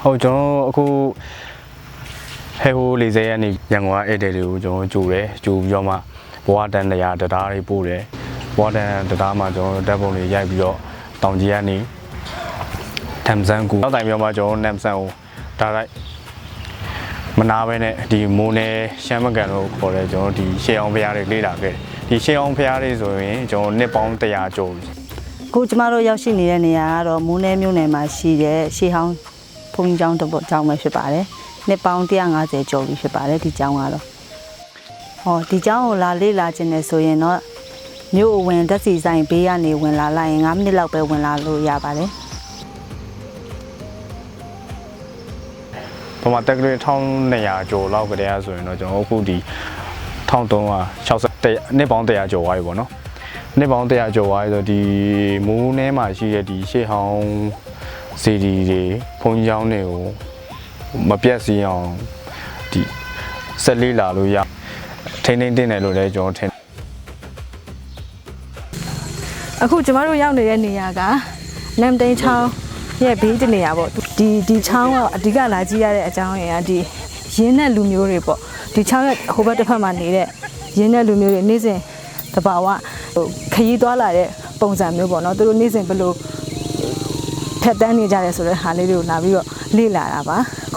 ဟုတ်ကျွန်တော်အခုဟဲဟိုလေးစဲရနေရန်ကုန်ကဧည့်သည်တွေကိုကျွန်တော်ကြိုတယ်ကြိုပြီးတော့မှဘဝတန်တရားတရားတွေပို့တယ်ဘဝတန်တရားမှာကျွန်တော်ဓာတ်ပုံတွေရိုက်ပြီးတော့တောင်ကြီးကနေတမ်ဆန်ကူနောက်တိုင်ပြောမှကျွန်တော်နမ်ဆန်ကိုဒါလိုက်မနာပဲနဲ့ဒီမိုးနယ်ရှမ်းမကန်လို့ခေါ်တယ်ကျွန်တော်ဒီရှေးအောင်ဖျားတွေလေ့လာခဲ့ဒီရှေးအောင်ဖျားတွေဆိုရင်ကျွန်တော်နှစ်ပေါင်း100ကျော်ပြီကိုကျမတို့ရောက်ရှိနေတဲ့နေရာကတော့မိုးနယ်မြို့နယ်မှာရှိတဲ့ရှေးဟောင်းဘုံကျောင်းတစ်ကျောင်းပဲဖြစ်ပါတယ်နှစ်ပေါင်း150ကျော်ပြီဖြစ်ပါတယ်ဒီကျောင်းကတော့ဒီကျောင်းကိုလာလေ့လာခြင်းနဲ့ဆိုရင်တော့မြို့အဝင်တက်စီဆိုင်ဘေးကနေဝင်လာလိုက်ရင်9မိနစ်လောက်ပဲဝင်လာလို့ရပါတယ်ပမာတက်ကလေး1200ကျော်လောက်ကတည်းကဆိုရင်တော့ကျွန်တော်အခုဒီ1360နှစ်ပေါင်း100ကျော်သွားပြီပေါ့နော်နှစ်ပေါင်း100ကျော်သွားပြီဆိုဒီမိုးထဲမှာရှိတဲ့ဒီရှေးဟောင်းစီဒီတွေဘုံကျောင်းတွေကိုမပြတ်စီအောင်ဒီဆက်လေးလာလို့ရထိန်းသိမ်းတင်တယ်လို့လည်းကျွန်တော်ထင်အခုကျမတို့ရောက်နေတဲ့နေရာကနမ်တိန်ချောင်းရဲ့ဘေးတနေရာပေါ့ဒီချောင်းကအဓိကလာကြည့်ရတဲ့အကြောင်းအရာဒီရင်းနဲ့လူမျိုးတွေပေါ့ဒီချောင်းရဲ့ဟိုဘက်တစ်ဖက်မှာနေတဲ့ရင်းနဲ့လူမျိုးတွေနေ့စဉ်တဘာဝခရီးသွားလာတဲ့ပုံစံမျိုးပေါ့နော်သူတို့နေ့စဉ်ဘယ်လိုထက်တန်းနေကြတယ်ဆိုတဲ့ဟာလေးတွေကိုလာပြီးတော့လေ့လာတာပါ